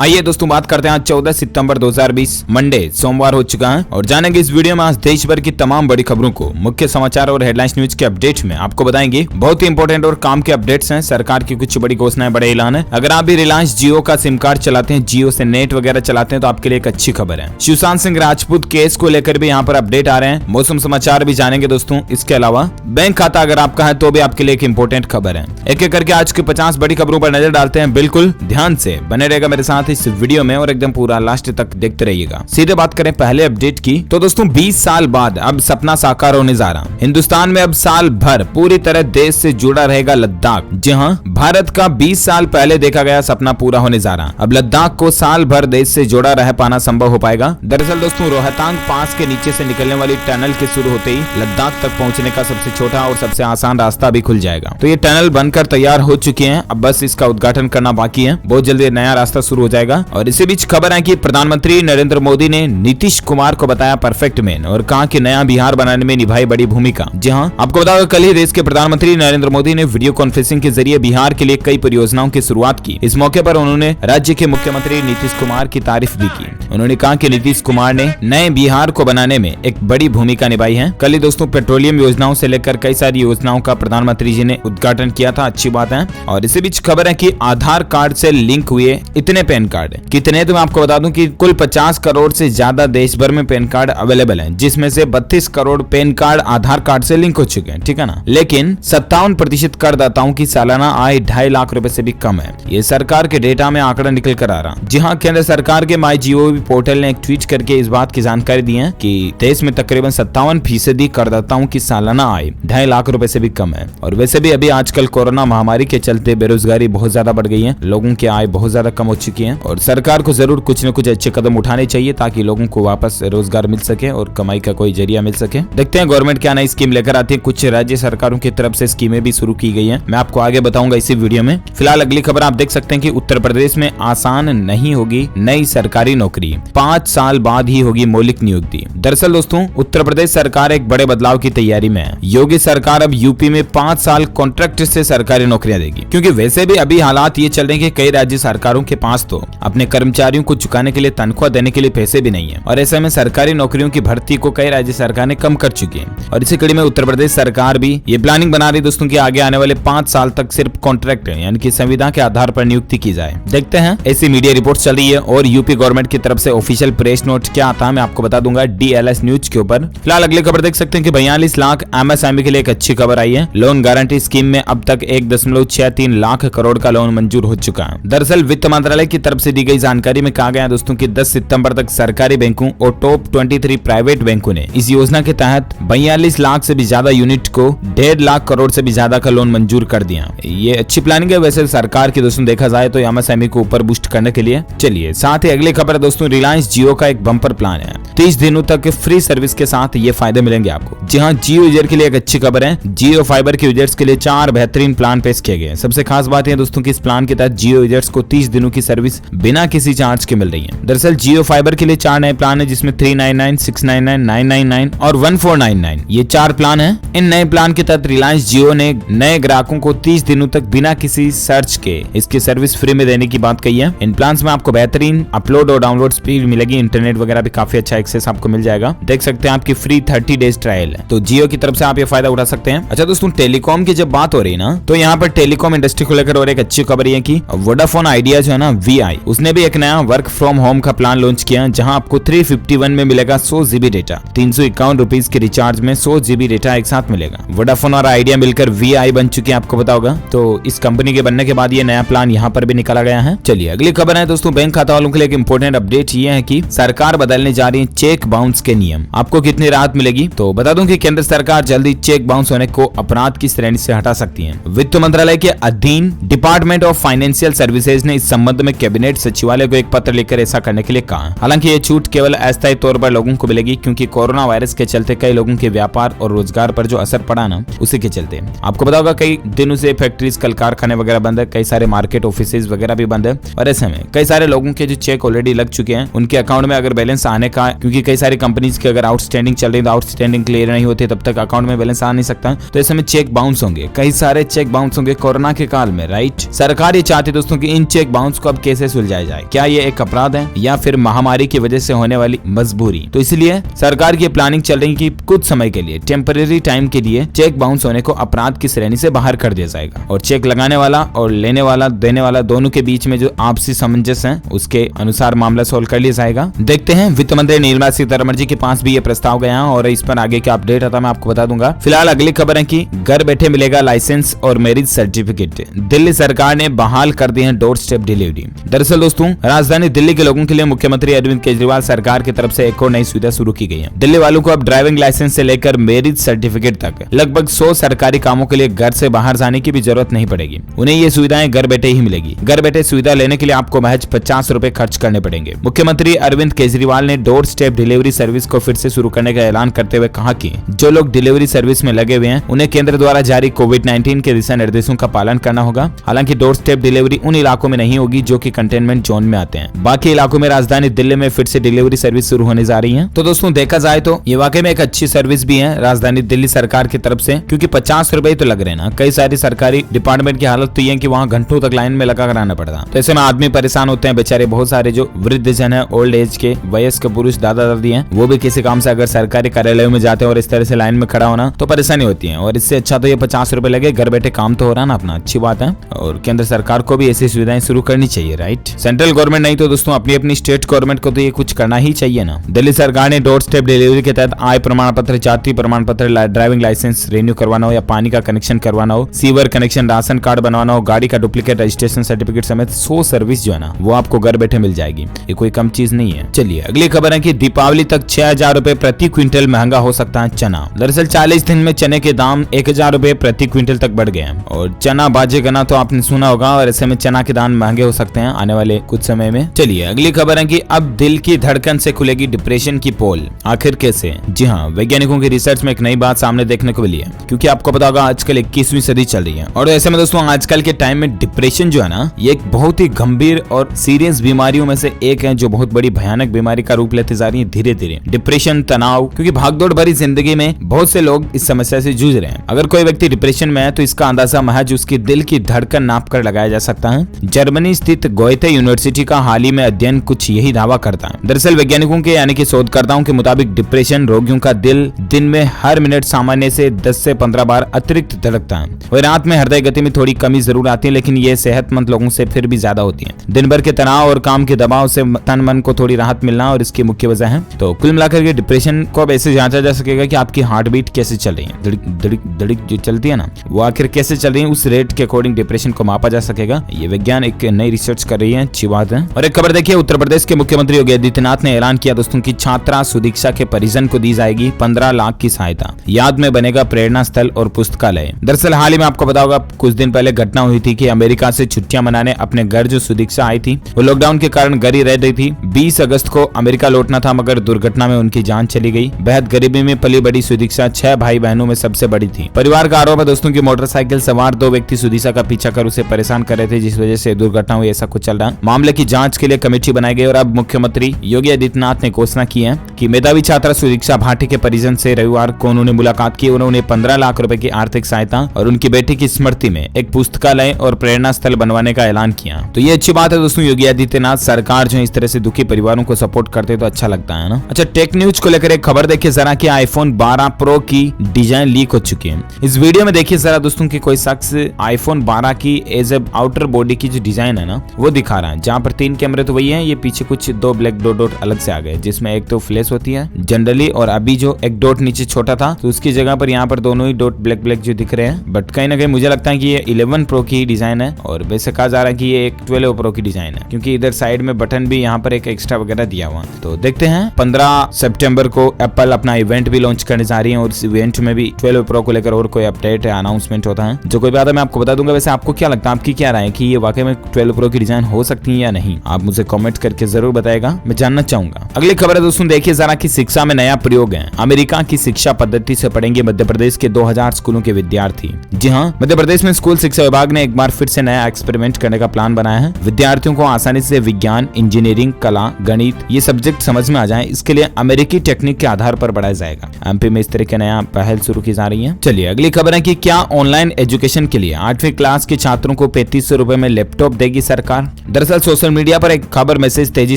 आइए दोस्तों बात करते हैं आज 14 सितंबर 2020 मंडे सोमवार हो चुका है और जानेंगे इस वीडियो में आज देश भर की तमाम बड़ी खबरों को। मुख्य समाचार और हेडलाइंस न्यूज के अपडेट में आपको बताएंगे बहुत ही इंपॉर्टेंट और काम के अपडेट्स हैं। सरकार की कुछ बड़ी घोषणाएं, बड़े ऐलान है। अगर आप भी रिलायंस जियो का सिम कार्ड चलाते हैं, जियो से नेट वगैरह चलाते हैं तो आपके लिए एक अच्छी खबर है। सुशांत सिंह राजपूत केस को लेकर भी यहाँ पर अपडेट आ रहे हैं। मौसम समाचार भी जानेंगे दोस्तों। इसके अलावा बैंक खाता अगर आपका है तो भी आपके लिए एक इंपॉर्टेंट खबर है। एक एक करके आज की 50 बड़ी खबरों पर नजर डालते हैं। बिल्कुल ध्यान से बने रहेगा मेरे साथ इस वीडियो में और एकदम पूरा लास्ट तक देखते रहिएगा। सीधे बात करें पहले अपडेट की तो दोस्तों 20 साल बाद अब सपना साकार होने जा रहा। हिंदुस्तान में अब साल भर पूरी तरह देश से जुड़ा रहेगा लद्दाख। जी हां, भारत का 20 साल पहले देखा गया सपना पूरा होने जा रहा। अब लद्दाख को साल भर देश से जुड़ा रह पाना संभव हो पाएगा। दरअसल दोस्तों रोहतांग पास के नीचे से निकलने वाली टनल के शुरू होते ही लद्दाख तक पहुंचने का सबसे छोटा और सबसे आसान रास्ता भी खुल जाएगा। तो ये टनल बनकर तैयार हो चुकी है, अब बस इसका उद्घाटन करना बाकी है। बहुत जल्दी नया रास्ता शुरू हो जाएगा। और इसी बीच खबर है कि प्रधानमंत्री नरेंद्र मोदी ने नीतीश कुमार को बताया परफेक्ट मैन और कहा कि नया बिहार बनाने में निभाई बड़ी भूमिका। जी हां, आपको बताओ कल ही देश के प्रधानमंत्री नरेंद्र मोदी ने वीडियो कॉन्फ्रेंसिंग के जरिए बिहार के लिए कई परियोजनाओं की शुरुआत की। इस मौके पर उन्होंने राज्य के मुख्यमंत्री नीतीश कुमार की तारीफ भी की। उन्होंने कहा कि नीतीश कुमार ने नए बिहार को बनाने में एक बड़ी भूमिका निभाई है। कल ही दोस्तों पेट्रोलियम योजनाओं से लेकर कई सारी योजनाओं का प्रधानमंत्री जी ने उद्घाटन किया था। अच्छी बात है। और इसी बीच खबर है कि आधार कार्ड से लिंक हुए इतने पैन कार्ड कितने, तो मैं आपको बता दूं कि कुल 50 करोड़ से ज्यादा देश भर में पैन कार्ड अवेलेबल हैं, जिसमें से 32 करोड़ पैन कार्ड आधार कार्ड से लिंक हो चुके हैं। ठीक है ना। लेकिन 57% करदाताओं की सालाना आय 2.5 लाख रुपए से भी कम है। ये सरकार के डेटा में आंकड़ा निकल कर आ रहा। जी हाँ, केंद्र सरकार के माई जीओवी पोर्टल ने एक ट्वीट करके इस बात की जानकारी दी है कि देश में तकरीबन 57% करदाताओं की सालाना आय 2.5 लाख रुपए से भी कम है। और वैसे भी अभी आजकल कोरोना महामारी के चलते बेरोजगारी बहुत ज्यादा बढ़ गई है, लोगों की आय बहुत ज्यादा कम हो चुकी है और सरकार को जरूर कुछ न कुछ अच्छे कदम उठाने चाहिए ताकि लोगों को वापस रोजगार मिल सके और कमाई का कोई जरिया मिल सके। देखते हैं गवर्नमेंट क्या नई स्कीम लेकर आती है। कुछ राज्य सरकारों की तरफ से स्कीमें भी शुरू की गई हैं, मैं आपको आगे बताऊंगा इसी वीडियो में। फिलहाल अगली खबर आप देख सकते हैं कि उत्तर प्रदेश में आसान नहीं होगी नई सरकारी नौकरी, 5 साल बाद ही होगी मौलिक नियुक्ति। दरअसल दोस्तों उत्तर प्रदेश सरकार एक बड़े बदलाव की तैयारी में है। योगी सरकार अब यूपी में 5 साल कॉन्ट्रैक्ट से सरकारी नौकरियां देगी, क्योंकि वैसे भी अभी हालात ये चल रहे हैं कि कई राज्य सरकारों के पास तो अपने कर्मचारियों को चुकाने के लिए, तनख्वाह देने के लिए पैसे भी नहीं है और ऐसे में सरकारी नौकरियों की भर्ती को कई राज्य सरकार ने कम कर चुकी है। और इसी कड़ी में उत्तर प्रदेश सरकार भी ये प्लानिंग बना रही दोस्तों कि आगे आने वाले 5 साल तक सिर्फ कॉन्ट्रैक्ट यानी कि संविदा के आधार पर नियुक्ति की जाए। देखते हैं ऐसी मीडिया रिपोर्ट चल रही है और यूपी गवर्नमेंट की तरफ से ऑफिशियल प्रेस नोट क्या आता है मैं आपको बता दूंगा DLS न्यूज के ऊपर। फिलहाल अगली खबर देख सकते हैं कि 42 लाख MSME के लिए एक अच्छी खबर आई है। लोन गारंटी स्कीम में अब तक 1.63 लाख करोड़ का लोन मंजूर हो चुका है। दरअसल वित्त मंत्रालय की तरफ से दी गई जानकारी में कहा गया दोस्तों कि 10 सितंबर तक सरकारी बैंकों और टॉप 23 प्राइवेट बैंकों ने इस योजना के तहत 42 लाख से भी ज्यादा यूनिट को 1.5 लाख करोड़ से भी ज्यादा का लोन मंजूर कर दिया। ये अच्छी प्लानिंग है वैसे सरकार की दोस्तों देखा जाए तो MSME को ऊपर बूस्ट करने के लिए। चलिए साथ ही अगली खबर है दोस्तों रिलायंस जियो का एक बम्पर प्लान है। 30 दिनों तक फ्री सर्विस के साथ ये फायदे मिलेंगे आपको। जी हाँ, जियो यूजर के लिए एक अच्छी खबर है। जियो फाइबर के यूजर्स के लिए 4 बेहतरीन प्लान पेश किए गए। सबसे खास बात है दोस्तों की इस प्लान के तहत जियो यूजर्स को 30 दिनों की सर्विस बिना किसी चार्ज के मिल रही है। दरअसल जियो फाइबर के लिए 4 नए प्लान है जिसमें 399, 699, 999 और 1499 ये 4 प्लान है। इन नए प्लान के तहत रिलायंस जियो ने नए ग्राहकों को 30 दिनों तक बिना किसी सर्च के इसकी सर्विस फ्री में देने की बात कही है। इन प्लान में आपको बेहतरीन अपलोड और डाउनलोड स्पीड मिलेगी, इंटरनेट वगैरह भी काफी अच्छा एक्सेस आपको मिल जाएगा। देख सकते हैं आपकी फ्री 30 डेज ट्रायल है, तो जियो की तरफ से आप ये फायदा उठा सकते हैं। अच्छा दोस्तों टेलीकॉम की जब बात हो रही है ना तो यहाँ पर टेलीकॉम इंडस्ट्री को लेकर और एक अच्छी खबर है कि वोडाफोन आइडिया जो है ना VI उसने भी एक नया वर्क फ्रॉम होम का प्लान लॉन्च किया जहां आपको 351 में मिलेगा 100 GB डेटा, 351 रुपीज के रिचार्ज में 100 GB डेटा एक साथ मिलेगा। वोडाफोन और आइडिया मिलकर VI बन चुके हैं, आपको पता होगा। तो इस कंपनी के बनने के बाद ये नया प्लान यहाँ पर भी निकाला गया है। चलिए अगली खबर है दोस्तों बैंक खाता वालों के लिए एक इंपॉर्टेंट अपडेट ये है कि सरकार बदलने जा रही है चेक बाउंस के नियम। आपको कितनी राहत मिलेगी तो बता दूं कि केंद्र सरकार जल्दी चेक बाउंस होने को अपराध की श्रेणी से हटा सकती है। वित्त मंत्रालय के अधीन डिपार्टमेंट ऑफ फाइनेंशियल सर्विसेज ने इस संबंध में कैबिनेट सचिवालय को एक पत्र लिखकर ऐसा करने के लिए कहा। हालांकि ये छूट केवल अस्थायी तौर पर लोगों को मिलेगी क्योंकि कोरोना वायरस के चलते कई लोगों के व्यापार और रोजगार पर जो असर पड़ा ना उसी के चलते। आपको पता होगा कई दिनों से फैक्ट्रीज, कल कारखाने वगैरह बंद है, कई सारे मार्केट ऑफिसेज वगैरह भी बंद है और ऐसे में कई सारे लोगों के जो चेक ऑलरेडी लग चुके हैं उनके अकाउंट में अगर बैलेंस आने का क्योंकि कई सारी कंपनीज की अगर आउटस्टैंडिंग चल रही है तो आउटस्टैंडिंग क्लियर नहीं होती, तब तक अकाउंट में बैलेंस आ नहीं सकता, तो ऐसे में चेक बाउंस होंगे, कई सारे चेक बाउंस होंगे कोरोना के काल में, राइट। सरकार ये चाहती है दोस्तों कि इन चेक बाउंस को अब कैसे सुलझाया जाए, क्या ये एक अपराध है या फिर महामारी की वजह से होने वाली मजबूरी। तो इसलिए सरकार की प्लानिंग चल रही है कि कुछ समय के लिए, टेम्परेरी टाइम के लिए चेक बाउंस होने को अपराध की श्रेणी से बाहर कर दिया जाएगा और चेक लगाने वाला और लेने वाला, देने वाला दोनों के बीच में जो आपसी सामंजस्य है उसके अनुसार मामला सोल्व कर लिया जाएगा। देखते हैं वित्त मंत्री निर्मला सीतारमण जी के पास भी ये प्रस्ताव गया और इस पर आगे क्या अपडेट आता मैं आपको बता दूंगा। फिलहाल अगली खबर है कि घर बैठे मिलेगा लाइसेंस और मैरिज सर्टिफिकेट। दिल्ली सरकार ने बहाल कर दी है डोर स्टेप डिलीवरी। दरअसल दोस्तों राजधानी दिल्ली के लोगों के लिए मुख्यमंत्री अरविंद केजरीवाल सरकार की तरफ से एक और नई सुविधा शुरू की गई है। दिल्ली वालों को अब ड्राइविंग लाइसेंस से लेकर मैरिज सर्टिफिकेट तक लगभग 100 सरकारी कामों के लिए घर से बाहर जाने की भी जरूरत नहीं पड़ेगी। उन्हें ये सुविधाएं घर बैठे ही मिलेगी। घर बैठे सुविधा लेने के लिए आपको महज 50 रुपए खर्च करने पड़ेंगे। मुख्यमंत्री अरविंद केजरीवाल ने डोर स्टेप डिलीवरी सर्विस को फिर से शुरू करने का ऐलान करते हुए कहा कि जो लोग डिलीवरी सर्विस में लगे हुए हैं उन्हें केंद्र द्वारा जारी कोविड-19 के दिशा निर्देशों का पालन करना होगा। हालांकि डोर स्टेप डिलीवरी उन इलाकों में नहीं होगी जो कि कंटेनमेंट जोन में आते हैं। बाकी इलाकों में राजधानी दिल्ली में फिर से डिलीवरी सर्विस शुरू होने जा रही है। तो दोस्तों देखा जाए तो ये वाकई में एक अच्छी सर्विस भी है राजधानी दिल्ली सरकार की तरफ से, क्योंकि 50 रुपए तो लग रहे हैं ना। कई सारी सरकारी डिपार्टमेंट की हालत तो ये है कि वहाँ घंटों तक लाइन में लगा कर आना पड़ता। तो ऐसे में आदमी परेशान होते हैं बेचारे। बहुत सारे जो वृद्ध जन है, ओल्ड एज के वयस्क पुरुष दादा दादी हैं, वो भी किसी काम से अगर सरकारी कार्यालयों में जाते हैं और इस तरह से लाइन में खड़ा होना तो परेशानी होती है। और इससे अच्छा तो ये 50 रुपए लगे, घर बैठे काम तो हो रहा ना अपना, अच्छी बात है। और केंद्र सरकार को भी ऐसी सुविधाएं शुरू करनी चाहिए, राइट। सेंट्रल गवर्नमेंट नहीं तो दोस्तों अपनी अपनी स्टेट गवर्नमेंट को तो ये कुछ करना ही चाहिए ना। दिल्ली सरकार ने डोर स्टेप डिलीवरी के तहत आय प्रमाण पत्र, जाति प्रमाण पत्र, ड्राइविंग लाइसेंस रिन्यू करवाना हो या पानी का कनेक्शन करवाना हो, सीवर कनेक्शन, राशन कार्ड बनवाना हो, गाड़ी का डुप्लीकेट रजिस्ट्रेशन सर्टिफिकेट समेत 100 सर्विस जो है ना वो आपको घर बैठे मिल जाएगी। ये कोई कम चीज नहीं है। चलिए अगली खबर है कि दीपावली तक 6000 रुपए प्रति क्विंटल महंगा हो सकता है चना। दरअसल 40 दिन में चने के दाम 1000 रुपए प्रति क्विंटल तक बढ़ गए हैं और चना बाजे गना तो आपने सुना होगा, और ऐसे में चना के दाम महंगे हो सकते हैं आने वाले कुछ समय में। चलिए अगली खबर है कि अब दिल की धड़कन से खुलेगी डिप्रेशन की पोल, आखिर कैसे? जी हाँ, वैज्ञानिकों की रिसर्च में एक नई बात सामने देखने को मिली है, क्योंकि आपको पता होगा आजकल 21वीं सदी चल रही है और ऐसे में दोस्तों आजकल के टाइम में डिप्रेशन जो है ना ये एक बहुत ही गंभीर और सीरियस बीमारियों में से एक है, जो बहुत बड़ी भयानक बीमारी का रूप लेते जा रही है धीरे धीरे। डिप्रेशन, तनाव, क्योंकि भागदौड़ भरी जिंदगी में बहुत से लोग इस समस्या से जूझ रहे हैं। अगर कोई व्यक्ति डिप्रेशन में है तो इसका अंदाजा महज उसकी दिल की धड़कन नाप कर लगाया जा सकता है। जर्मनी स्थित गोएथे यूनिवर्सिटी का हाल ही में अध्ययन कुछ यही दावा करता है। दरअसल वैज्ञानिकों के यानी कि शोधकर्ताओं के मुताबिक डिप्रेशन रोगियों का दिल दिन में हर मिनट सामान्य से 10 से 15 बार अतिरिक्त धड़कता है और रात में हृदय गति में थोड़ी कमी जरूर आती है, लेकिन ये सेहतमंद लोगों से फिर भी ज्यादा होती है। दिन भर के तनाव और काम के दबाव से तन मन को थोड़ी राहत मिलना और इसकी मुख्य वजह है। तो कुल मिलाकर के डिप्रेशन को अब ऐसे जांचा जा सकेगा कि आपकी हार्ट बीट कैसे चल रही है, धड़क धड़क धड़क जो चलती है ना वो आखिर कैसे चल रही है, उस रेट के अकॉर्डिंग डिप्रेशन को मापा जा सकेगा। ये विज्ञान एक नई रिसर्च कर रही है, अच्छी बात है। और एक खबर देखिए, उत्तर प्रदेश के मुख्यमंत्री योगी आदित्यनाथ ने ऐलान किया दोस्तों की छात्रा सुदीक्षा के परिजन को दी जाएगी 15 लाख की सहायता। याद में बनेगा प्रेरणा स्थल और पुस्तकालय। दरअसल हाल ही में आपको पता होगा कुछ दिन पहले घटना हुई थी कि अमेरिका से छुट्टियां मनाने अपने घर जो सुदीक्षा आई थी वो लॉकडाउन के कारण घर ही रह रही थी। 20 अगस्त को अमेरिका लौटना था मगर दुर्घटना में उनकी जान चली गई। बेहद गरीबी में पली बड़ी सुदीक्षा 6 भाई बहनों में सबसे बड़ी थी। परिवार का आरोप है दोस्तों की मोटरसाइकिल सवार 2 व्यक्ति सुदीक्षा का पीछा कर उसे परेशान कर रहे थे, जिस वजह से दुर्घटना हुई, ऐसा कुछ चल रहा है। मामले की जांच के लिए कमेटी बनाई गई और अब मुख्यमंत्री योगी आदित्यनाथ ने घोषणा की है कि मेधावी छात्रा सुदीक्षा भाटी के परिजन से रविवार को उन्होंने मुलाकात की। उन्होंने 15 लाख रुपए की आर्थिक सहायता और उनकी बेटी की स्मृति में एक पुस्तकालय और प्रेरणा स्थल बनवाने का ऐलान किया। तो ये अच्छी बात है दोस्तों, योगी आदित्यनाथ सरकार जो इस तरह से दुखी परिवारों को सपोर्ट करते तो अच्छा लगता है ना। अच्छा, टेक न्यूज को लेकर एक खबर देखिए जरा कि आईफोन 12 प्रो की डिजाइन लीक हो चुकी है। इस वीडियो में देखिए जरा दोस्तों की कोई शख्स आईफोन 12 की एज ए आउटर बॉडी की जो डिजाइन है ना वो दिखा रहा है, जहाँ पर 3 कैमरे तो वही है, ये पीछे कुछ 2 ब्लैक डॉट अलग से आ गए, जिसमें एक तो फ्लैश होती है जनरली और अभी जो एक डॉट नीचे छोटा था तो उसकी जगह पर यहाँ पर दोनों ही डॉट ब्लैक ब्लैक जो दिख रहे हैं। बट कहीं ना कहीं मुझे लगता है कि ये 11 प्रो की डिजाइन है और वैसे कहा जा रहा है कि ये एक 12 प्रो की डिजाइन है, क्योंकि इधर साइड में बटन भी यहाँ पर एक एक्स्ट्रा वगैरह दिया हुआ। तो देखते हैं 15 सितंबर को एप्पल अपना इवेंट भी लॉन्च करने जा रही है और इस इवेंट में भी 12 प्रो को लेकर और कोई अपडेट या अनाउंसमेंट होता है जो कोई बात है मैं आपको बता दूंगा। वैसे आपको क्या लगता है, आपकी क्या राय है कि ये वाकई में 12 प्रो की डिजाइन हो सकती है या नहीं? आप मुझे कमेंट करके जरूर बताएगा, मैं जानना चाहूंगा। अगली खबर है दोस्तों देखिए जरा की शिक्षा में नया प्रयोग है। अमेरिका की शिक्षा पद्धति से पढ़ेंगे मध्य प्रदेश के 2000 स्कूलों के विद्यार्थी। जी हाँ, मध्य प्रदेश में स्कूल शिक्षा विभाग ने एक बार फिर से नया एक्सपेरिमेंट करने का प्लान बनाया है। विद्यार्थियों को आसानी से विज्ञान, इंजीनियरिंग, कला, गणित ये सब्जेक्ट समझ समझ में आ जाए, इसके लिए अमेरिकी टेक्निक के आधार पर बढ़ाया जाएगा। एमपी में इस तरह की नया पहल शुरू की जा रही है। चलिए अगली खबर है कि क्या ऑनलाइन एजुकेशन के लिए 8वीं क्लास के छात्रों को 3500 रुपए में लैपटॉप देगी सरकार। दरअसल सोशल मीडिया पर एक खबर मैसेज तेजी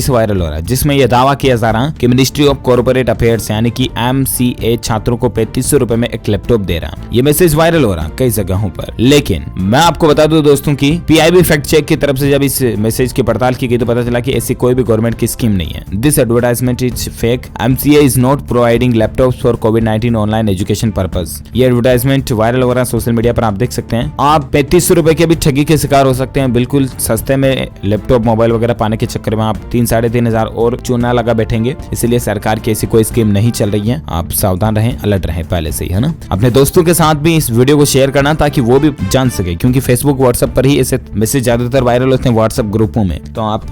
से वायरल हो रहा है, जिसमें यह दावा किया जा रहा है कि मिनिस्ट्री ऑफ कॉर्पोरेट अफेयर्स यानी कि MCA छात्रों को 3500 रुपए में एक लैपटॉप दे रहा है। ये मैसेज वायरल हो रहा है कई जगहों पर, लेकिन मैं आपको बता दूं दोस्तों की PIB फैक्ट चेक की तरफ से जब इस मैसेज की पड़ताल की गई तो पता चला कि ऐसी कोई भी गवर्नमेंट की स्कीम नहीं है। This advertisement is fake. MCA is not providing laptops for covid online education purpose. ये एडवर्टाइजमेंट वायरल हो रहा है सोशल मीडिया पर, आप देख सकते हैं। आप 3500 रुपए के भी ठगी के शिकार हो सकते हैं। बिल्कुल सस्ते में लैपटॉप मोबाइल वगैरह पाने के चक्कर में आप 3-3.5 और चूना लगा बैठेंगे। इसलिए सरकार की ऐसी कोई स्कीम नहीं चल रही है। आप सावधान रहें, अलर्ट रहें पहले से ही, है ना। अपने दोस्तों के साथ भी इस वीडियो को शेयर करना ताकि वो भी जान सके, क्योंकि फेसबुक व्हाट्सएप पर ही ऐसे मैसेज ज्यादातर वायरल होते हैं व्हाट्सएप ग्रुपों में, तो आप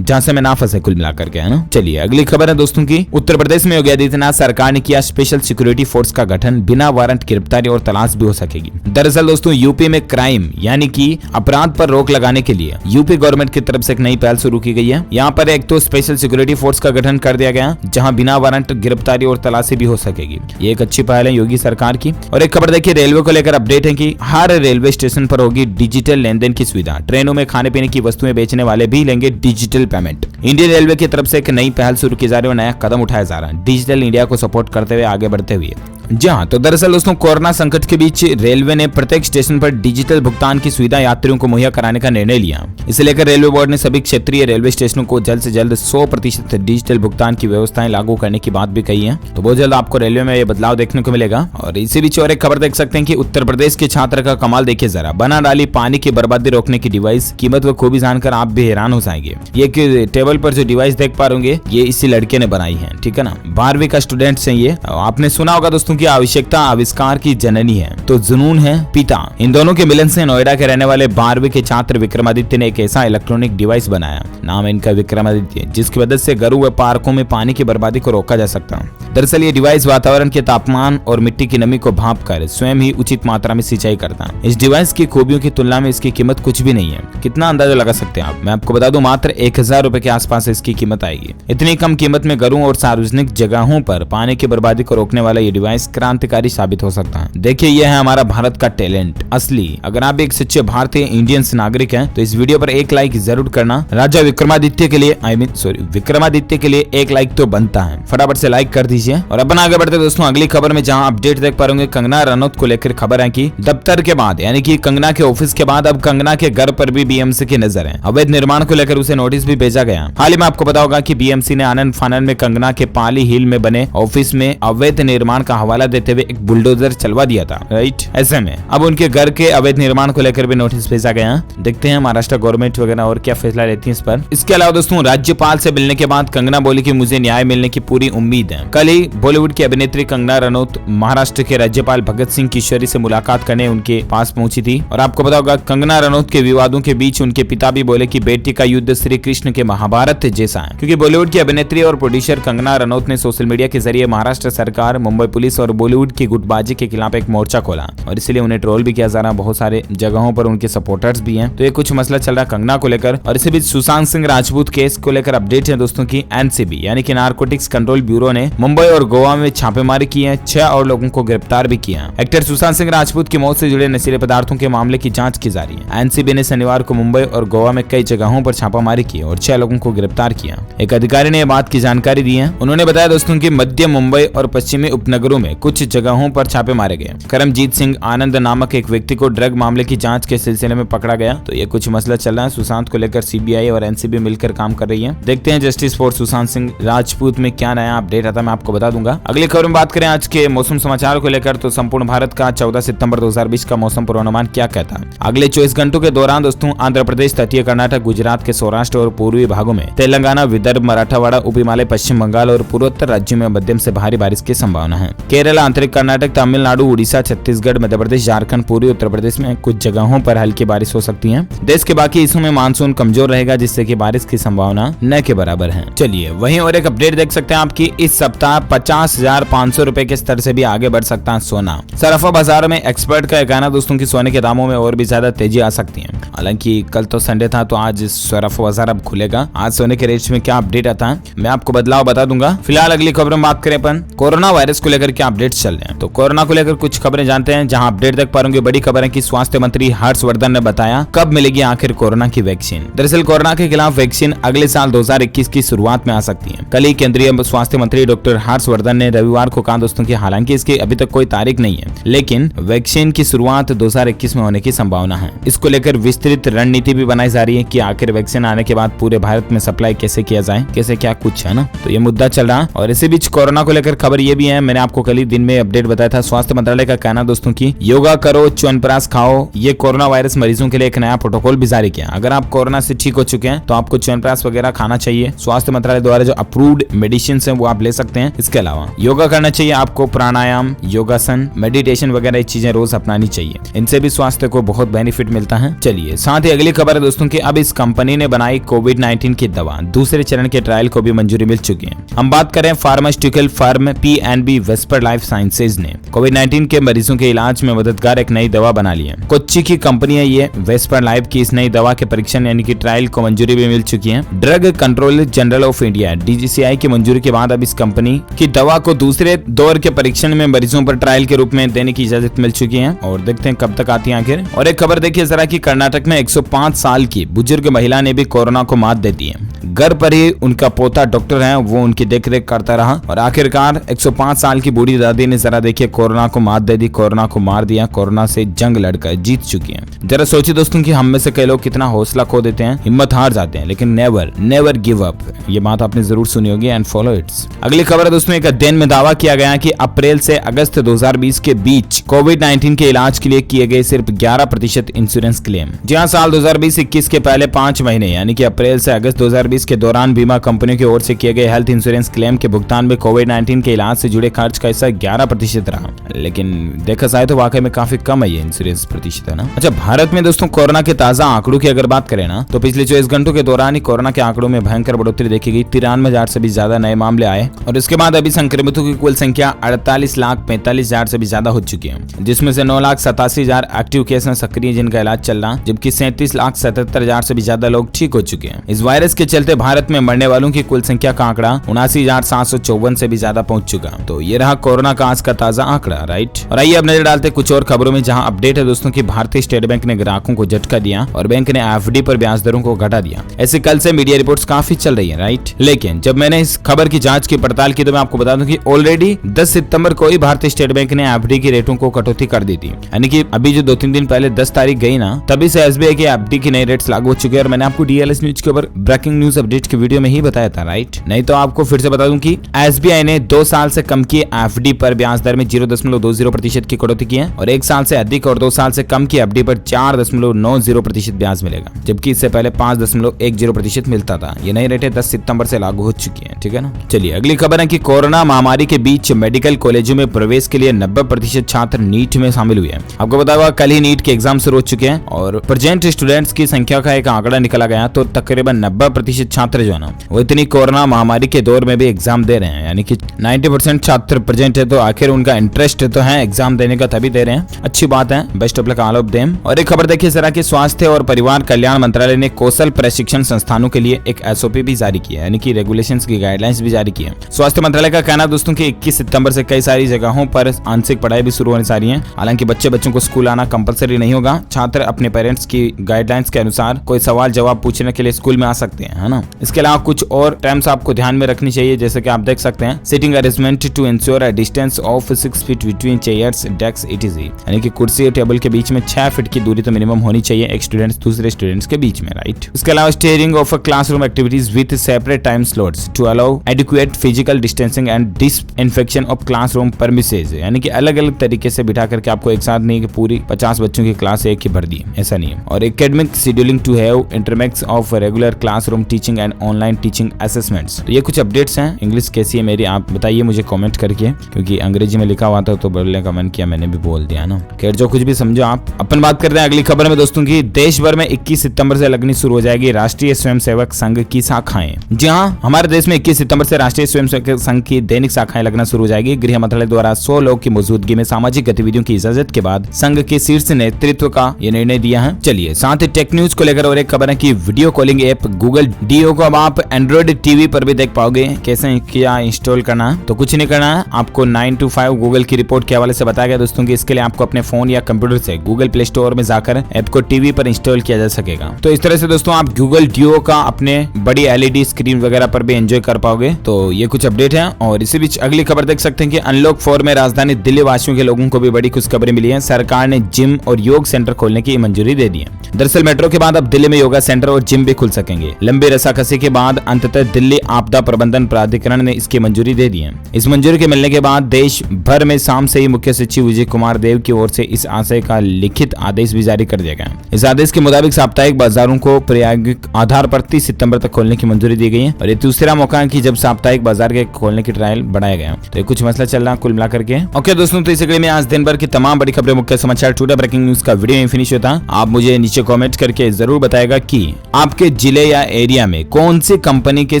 जहां में ना फंसे कुल मिलाकर के, है ना। चलिए अगली खबर है दोस्तों की, उत्तर प्रदेश में योगी आदित्यनाथ सरकार ने किया स्पेशल सिक्योरिटी फोर्स का गठन, बिना वारंट गिरफ्तारी और तलाश भी हो सकेगी। दरअसल दोस्तों यूपी में क्राइम यानी कि अपराध पर रोक लगाने के लिए यूपी गवर्नमेंट की तरफ से एक नई पहल शुरू की गई है। यहाँ पर एक तो स्पेशल सिक्योरिटी फोर्स का गठन कर दिया गया, जहां बिना वारंट गिरफ्तारी और तलाशी भी हो सकेगी। ये एक अच्छी पहल है योगी सरकार की। और एक खबर देखिए रेलवे को लेकर अपडेट है कि हर रेलवे स्टेशन पर होगी डिजिटल लेनदेन की सुविधा। ट्रेनों में खाने पीने की वस्तुएं बेचने वाले भी लेंगे डिजिटल पेमेंट। इंडियन रेलवे की तरफ से एक नई पहल शुरू की जा रही है और नया कदम उठाया जा रहा है डिजिटल इंडिया को सपोर्ट करते हुए, आगे बढ़ते हुए। जी हाँ, तो दरअसल दोस्तों कोरोना संकट के बीच रेलवे ने प्रत्येक स्टेशन पर डिजिटल भुगतान की सुविधा यात्रियों को मुहैया कराने का निर्णय लिया। इसे लेकर रेलवे बोर्ड ने सभी क्षेत्रीय रेलवे स्टेशनों को जल्द से जल्द 100% डिजिटल भुगतान की व्यवस्थाएं लागू करने की बात भी कही है। तो बहुत जल्द आपको रेलवे में ये बदलाव देखने को मिलेगा। और इसी बीच और एक खबर देख सकते हैं कि उत्तर प्रदेश के छात्र का कमाल देखिए जरा, बना डाली पानी की बर्बादी रोकने की डिवाइस, कीमत व खूबी जानकर आप भी हैरान हो जाएंगे। ये टेबल पर जो डिवाइस देख पा रहे ये इसी लड़के ने बनाई है, ठीक है ना। 12वीं का स्टूडेंट है ये। आपने सुना होगा दोस्तों की आवश्यकता आविष्कार की जननी है तो जुनून है पिता। इन दोनों के मिलन से नोएडा के रहने वाले 12वीं के छात्र विक्रमादित्य ने एक ऐसा इलेक्ट्रॉनिक डिवाइस बनाया, नाम है इनका विक्रमादित्य, जिसकी मदद से घरों व पार्कों में पानी की बर्बादी को रोका जा सकता है। दरअसल ये डिवाइस वातावरण के तापमान और मिट्टी की नमी को भाप कर स्वयं ही उचित मात्रा में सिंचाई करता है। इस डिवाइस की खूबियों की तुलना में इसकी कीमत कुछ भी नहीं है। कितना अंदाजा लगा सकते हैं आप? मैं आपको बता दूं मात्र 1000 रुपए के आसपास इसकी कीमत आएगी। इतनी कम कीमत में घरों और सार्वजनिक जगहों पर पानी की बर्बादी को रोकने वाला ये डिवाइस क्रांतिकारी साबित हो सकता है। देखिए यह है हमारा भारत का टैलेंट असली। अगर आप एक सच्चे भारतीय इंडियन नागरिक हैं तो इस वीडियो पर एक लाइक जरूर करना। राजा विक्रमादित्य के लिए विक्रमादित्य के लिए एक लाइक तो बनता है, फटाफट से लाइक कर दीजिए। और अपन आगे बढ़ते दोस्तों अगली खबर में, जहां अपडेट देख पा रहे कंगना रनौत को लेकर खबर है कि दफ्तर के बाद यानी कि कंगना के ऑफिस के बाद अब कंगना के घर पर भी BMC की नजर है। अवैध निर्माण को लेकर उसे नोटिस भी भेजा गया। हाल ही में आपको पता होगा कि BMC ने आनंद फानन में कंगना के पाली हिल में बने ऑफिस में अवैध निर्माण का हवाला देते हुए एक बुलडोजर चलवा दिया था, राइट। ऐसे में अब उनके घर के अवैध निर्माण को लेकर भी नोटिस भेजा गया। देखते हैं महाराष्ट्र गवर्नमेंट वगैरह और क्या फैसला लेती है इस पर। इसके अलावा दोस्तों राज्यपाल से मिलने के बाद कंगना बोली कि मुझे न्याय मिलने की पूरी उम्मीद है। कल ही बॉलीवुड की अभिनेत्री कंगना रनौत महाराष्ट्र के राज्यपाल भगत सिंह किशोरी से मुलाकात करने उनके पास पहुंची थी। और आपको पता होगा कंगना रनौत के विवादों के बीच उनके पिता भी बोले कि बेटी का युद्ध श्री कृष्ण के महाभारत जैसा है, क्योंकि बॉलीवुड की अभिनेत्री और प्रोड्यूसर कंगना रनौत ने सोशल मीडिया के जरिए महाराष्ट्र सरकार, मुंबई पुलिस और बॉलीवुड की गुटबाजी के खिलाफ एक मोर्चा खोला और इसलिए उन्हें ट्रोल भी किया जा रहा है। बहुत सारे जगहों पर उनके सपोर्टर्स भी हैं। तो ये कुछ मसला चल रहा है कंगना को लेकर। और इसी बीच सुशांत सिंह राजपूत केस को लेकर अपडेट है दोस्तों की। NCB यानी कि नारकोटिक्स कंट्रोल ब्यूरो ने मुंबई और गोवा में छापेमारी की है। 6 और लोगों को गिरफ्तार भी किया। एक्टर सुशांत सिंह राजपूत की मौत से जुड़े नशीले पदार्थों के मामले की जांच की जा रही है। NCB ने शनिवार को मुंबई और गोवा में कई जगहों पर छापामारी की और 6 लोगों को गिरफ्तार किया। एक अधिकारी ने यह बात की जानकारी दी है। उन्होंने बताया दोस्तों की मध्य मुंबई और पश्चिमी उपनगरों में कुछ जगहों पर छापे मारे गए। करमजीत सिंह आनंद नामक एक व्यक्ति को ड्रग मामले की जांच के सिलसिले में पकड़ा गया। तो ये कुछ मसला चल रहा है। सुशांत को लेकर CBI और NCB मिलकर काम कर रही है। देखते हैं जस्टिस फॉर सुशांत सिंह राजपूत में क्या नया अपडेट आता है, मैं आपको बता दूंगा। अगली खबर में बात करें आज के मौसम समाचार को लेकर, तो संपूर्ण भारत का 14 सितंबर 2020 का मौसम पूर्वानुमान क्या कहता है। अगले 24 घंटों के दौरान दोस्तों आंध्र प्रदेश, तटीय कर्नाटक, गुजरात के सौराष्ट्र और पूर्वी भागों में, तेलंगाना, विदर्भ, मराठवाड़ा, उप हिमालय, पश्चिम बंगाल और पूर्वोत्तर राज्यों में मध्यम से भारी बारिश की संभावना है। केरला, आंतरिक कर्नाटक, तमिलनाडु, उड़ीसा, छत्तीसगढ़, मध्य प्रदेश, झारखंड, पूर्वी उत्तर प्रदेश में कुछ जगहों पर हल्की बारिश हो सकती है। देश के बाकी हिस्सों में मानसून कमजोर रहेगा, जिससे कि बारिश की संभावना न के बराबर है। चलिए वहीं और एक अपडेट देख सकते हैं आपकी, इस सप्ताह 50,500 रुपए के स्तर से भी आगे बढ़ सकता है सोना। सराफा बाजार में एक्सपर्ट का कहना दोस्तों की सोने के दामों में और भी ज्यादा तेजी आ सकती है। हालांकि कल तो संडे था, तो आज सराफा बाजार अब खुलेगा। आज सोने के रेट्स में क्या अपडेट आता है मैं आपको बदलाव बता दूंगा। फिलहाल अगली खबर में बात करें अपन कोरोना वायरस को लेकर क्या अपडेट चल रहे हैं। तो कोरोना को लेकर कुछ खबरें जानते हैं। जहां अपडेट देख पा रहे बड़ी खबर है कि स्वास्थ्य मंत्री हर्षवर्धन ने बताया कब मिलेगी आखिर कोरोना की वैक्सीन। दरअसल कोरोना के खिलाफ वैक्सीन अगले साल 2021 की शुरुआत में आ सकती है। कल ही केंद्रीय स्वास्थ्य मंत्री डॉक्टर हर्षवर्धन ने रविवार को कहा दोस्तों की हालांकि इसकी अभी तक कोई तारीख नहीं है, लेकिन वैक्सीन की शुरुआत 2021 में होने की संभावना है। इसको लेकर विस्तृत रणनीति भी बनाई जा रही है कि आखिर वैक्सीन आने के बाद पूरे भारत में सप्लाई कैसे किया जाए, कैसे क्या कुछ है ना, तो ये मुद्दा चल रहा है। और इसी बीच कोरोना को लेकर खबर ये भी है, मैंने आपको कल ही दिन में अपडेट बताया था। स्वास्थ्य मंत्रालय का कहना दोस्तों की योगा करो, च्यवनप्राश खाओ, ये कोरोना वायरस मरीजों के लिए एक नया प्रोटोकॉल भी जारी किया। अगर आप कोरोना से ठीक हो चुके हैं तो आपको च्यवनप्राश वगैरह खाना चाहिए। स्वास्थ्य मंत्रालय द्वारा जो अप्रूव्ड मेडिसिन है वो आप ले सकते हैं। इसके अलावा योगा करना चाहिए आपको, प्राणायाम, योगासन, मेडिटेशन वगैरह चीजें रोज अपनानी चाहिए। इनसे भी स्वास्थ्य को बहुत बेनिफिट मिलता है। चलिए साथ ही अगली खबर है दोस्तों की, अब इस कंपनी ने बनाई कोविड-19 की दवा, दूसरे चरण के ट्रायल को भी मंजूरी मिल चुकी है। हम बात करें pharmaceutical firm PNB VSEPR life sciences ने कोविड-19 के मरीजों के इलाज में मददगार एक नई दवा बना ली है। कोच्चि की कंपनी है ये वेस्पर लाइफ की। इस नई दवा के परीक्षण यानी कि ट्रायल को मंजूरी भी मिल चुकी है। Drug controller general of India DGCI की मंजूरी के बाद अब इस कंपनी की दवा को दूसरे दौर के परीक्षण में मरीजों पर ट्रायल के रूप में देने की इजाजत मिल चुकी है और देखते हैं कब तक आती है आखिर। और एक खबर देखिए जरा कि कर्नाटक में 105 साल की बुजुर्ग महिला ने भी कोरोना को मात दे दी है। घर पर ही उनका पोता डॉक्टर है, वो उनकी देखरेख करता रहा और आखिरकार 105 साल की बूढ़ी दादी ने जरा देखिए कोरोना को मात दे दी, कोरोना को मार दिया, कोरोना से जंग लड़कर जीत चुकी है। जरा सोचिए दोस्तों कि हम में से कई लोग कितना हौसला खो देते हैं, हिम्मत हार जाते हैं, लेकिन नेवर गिव अप, ये बात आपने जरूर सुनी होगी एंड फॉलो इट्स। अगली खबर है दोस्तों, एक अध्ययन में दावा किया गया कि अप्रैल से अगस्त 2020 के बीच कोविड-19 के इलाज के लिए किए गए सिर्फ 11% इंश्योरेंस क्लेम। जी हाँ, साल 2020-21 के पहले 5 महीने यानी कि अप्रैल से अगस्त 2020 के दौरान बीमा कंपनियों की ओर से किए गए हेल्थ इंश्योरेंस क्लेम के भुगतान में कोविड-19 के इलाज से जुड़े खर्च का हिस्सा 11% रहा। लेकिन देखा जाए तो वाकई में काफी कम है ये इंश्योरेंस प्रतिशत, है ना। अच्छा, भारत में दोस्तों कोरोना के ताजा आंकड़ों की अगर बात करें ना, तो पिछले 24 घंटों के दौरान ही कोरोना के आंकड़ों में भयंकर बढ़ोतरी देखी गई। 93,000 से भी ज्यादा नए मामले आए और इसके बाद अभी संक्रमितों की कुल संख्या 48,45,000 से भी ज्यादा हो चुकी है, जिसमें से 9,87,000 एक्टिव केस हैं सक्रिय जिनका इलाज चल रहा, जबकि 37,77,000 से भी ज्यादा लोग ठीक हो चुके हैं। इस वायरस के चलते भारत में मरने वालों की कुल संख्या का आंकड़ा 79,754 से भी ज्यादा पहुंच चुका। तो ये रहा कोरोना का आज का ताजा आंकड़ा, राइट। और आइए अब नजर डालते कुछ और खबरों में, जहां अपडेट है दोस्तों की भारतीय स्टेट बैंक ने ग्राहकों को झटका दिया और बैंक ने FD पर ब्याज दरों को घटा दिया। ऐसे कल से मीडिया रिपोर्ट्स काफी चल रही है, राइट। लेकिन जब मैंने इस खबर की जांच की पड़ताल की तो मैं आपको बता दूं कि ऑलरेडी 10 सितंबर को ही भारतीय स्टेट बैंक ने FD की रेटों को कटौती कर दी थी। यानी कि अभी जो 2-3 दिन पहले 10 तारीख गई ना, तभी से SBI के FD की नई रेट्स लागू हो चुके हैं और मैंने आपको DLS न्यूज के ऊपर ब्रेकिंग न्यूज अपडेट की वीडियो में ही बताया था, राइट। नहीं तो आपको फिर से बता दूं कि SBI ने 2 साल से कम की FD पर ब्याज दर में 0.20% की कटौती की है और 1 साल से अधिक और 2 साल से कम की FD पर 4.90% ब्याज मिलेगा, जबकि इससे पहले 5.10% मिलता था। ये नई रेटें 10 सितंबर से लागू हो चुकी हैं, ठीक है ना। चलिए अगली खबर है कि कोरोना महामारी के बीच मेडिकल कॉलेजों में प्रवेश के लिए 90% छात्र नीट में शामिल हुए हैं। आपको पता होगा कल ही नीट के एग्जाम शुरू हो चुके हैं और प्रेजेंट स्टूडेंट्स की संख्या का एक आंकड़ा निकला गया, तो तकरीबन 90% छात्र जो है ना, वो इतनी कोरोना महामारी के दौर में भी एग्जाम दे रहे हैं। यानी कि 90% छात्र प्रेजेंट है, तो आखिर उनका इंटरेस्ट तो है एग्जाम देने का, तभी दे रहे हैं। अच्छी बात है, best of luck all of them. और एक खबर देखिए जरा कि स्वास्थ्य और परिवार कल्याण मंत्रालय ने कौशल प्रशिक्षण संस्थानों के लिए एक SOP भी जारी किया है, यानी कि रेगुलेशंस की गाइडलाइंस भी जारी की है। स्वास्थ्य मंत्रालय का कहना दोस्तों कि 21 सितंबर से कई सारी जगहों पर आंशिक पढ़ाई भी शुरू होने जा रही है। हालांकि बच्चों को स्कूल आना कंपलसरी नहीं होगा। छात्र अपने पेरेंट्स की गाइडलाइंस के अनुसार कोई सवाल जवाब पूछने के लिए स्कूल में आ सकते हैं, है ना। इसके अलावा कुछ और टर्म्स आपको ध्यान में रखनी चाहिए, जैसे कि आप देख सकते हैं sitting arrangement to ensure a distance of 6 feet between chairs, desk etc। यानी कि कुर्सी और टेबल के बीच में 6 फीट की दूरी तो मिनिमम होनी चाहिए एक स्टूडेंट्स दूसरे स्टूडेंट्स के बीच में, राइट। इसके अलावा staggering of classroom activities with separate time slots to allow adequate physical distancing and disinfection of classroom premises. यानी कि अलग अलग तरीके से बिठा करके आपको एक साथ नहीं कि पूरी 50 बच्चों की क्लास एक ही भर दी, ऐसा नहीं है। और academic scheduling to have intermix of regular classroom teaching teaching and online teaching assessments. तो ये कुछ अपडेट्स हैं। इंग्लिश कैसी है मेरी आप बताइए मुझे कमेंट करके, क्योंकि अंग्रेजी में लिखा हुआ था तो बोलने का मन किया, मैंने भी बोल दिया ना। खैर जो कुछ भी समझो आप। अपन बात करते हैं अगली खबर में दोस्तों की। देश भर में 21 सितंबर से लगनी शुरू हो जाएगी राष्ट्रीय स्वयंसेवक संघ की शाखाएं। जी हाँ, हमारे देश में 21 सितंबर से राष्ट्रीय स्वयंसेवक संघ की दैनिक शाखाएं लगना शुरू हो जाएगी। गृह मंत्रालय द्वारा 100 लोग की मौजूदगी में सामाजिक गतिविधियों की इजाजत के बाद संघ के शीर्ष नेतृत्व का यह निर्णय दिया है। चलिए साथ ही टेक न्यूज को लेकर और एक खबर है कि video calling app Google do को अब आप एंड्रॉइड टीवी पर भी देख पाओगे। कैसे क्या इंस्टॉल करना, तो कुछ नहीं करना है आपको। 9 to 5 गूगल की रिपोर्ट के हवाले से बताया गया दोस्तों की इसके लिए आपको अपने फोन या कंप्यूटर से गूगल प्ले स्टोर में जाकर ऐप को टीवी पर इंस्टॉल किया जा सकेगा। तो इस तरह से दोस्तों आप गूगल डीओ का अपने बड़ी एलईडी स्क्रीन वगैरह पर भी एंजॉय कर पाओगे। तो ये कुछ अपडेट है। और इसी बीच अगली खबर देख सकते हैं कि अनलॉक 4 में राजधानी दिल्ली वासियों के लोगों को भी बड़ी खुशखबरी मिली है। सरकार ने जिम और योग सेंटर खोलने की मंजूरी दे दी है। दरअसल मेट्रो के बाद अब दिल्ली में योगा सेंटर और जिम भी खुल सकेंगे। लंबी रस्साकसी के बाद अंततः दिल्ली आपदा प्रबंधन प्राधिकरण ने इसकी मंजूरी दे दी है। इस मंजूरी के मिलने के बाद देश भर में शाम से ही मुख्य सचिव विजय कुमार देव की ओर से इस आशय का लिखित आदेश भी जारी कर दिया गया। इस आदेश के मुताबिक साप्ताहिक बाजारों को प्रायोगिक आधार पर 30 सितंबर तक खोलने की मंजूरी दी गई है। और ये दूसरा मौका है कि जब साप्ताहिक बाजार के खोलने की ट्रायल बढ़ाया गया। तो ये कुछ मसला चल रहा कुल मिलाकर के। ओके दोस्तों, तो इस वीडियो में आज दिन भर की तमाम बड़ी खबरें, मुख्य समाचार, टुडे ब्रेकिंग न्यूज का वीडियो फिनिश होता। आप मुझे नीचे कमेंट करके जरूर बताएगा कि आपके जिले या एरिया में कौन सी कंपनी के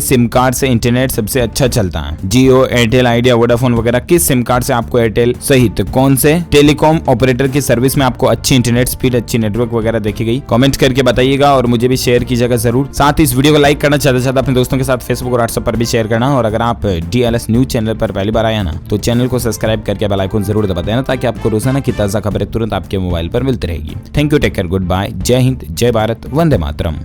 सिम कार्ड से इंटरनेट सबसे अच्छा चलता है। जियो, एयरटेल, आइडिया, वोडाफोन वगैरह किस सिम कार्ड से आपको एयरटेल सहित कौन से टेलीकॉम ऑपरेटर की सर्विस में आपको अच्छी इंटरनेट स्पीड, अच्छी नेटवर्क वगैरह देखी गई। कमेंट करके बताइएगा और मुझे भी शेयर कीजिएगा जरूर। साथ ही इस वीडियो को लाइक करना चाहते अपने दोस्तों के साथ फेसबुक और व्हाट्सएप पर भी शेयर करना। और अगर आप DLS न्यूज चैनल पर पहली बार आया ना तो चैनल को सब्सक्राइब करके बेल आइकन जरूर दबा देना ताकि आपको रोजाना की ताजा खबरें तुरंत आपके मोबाइल पर मिलती रहेगी। Thank you, take care, good bye, जय हिंद, जय भारत, वंदे मातरम।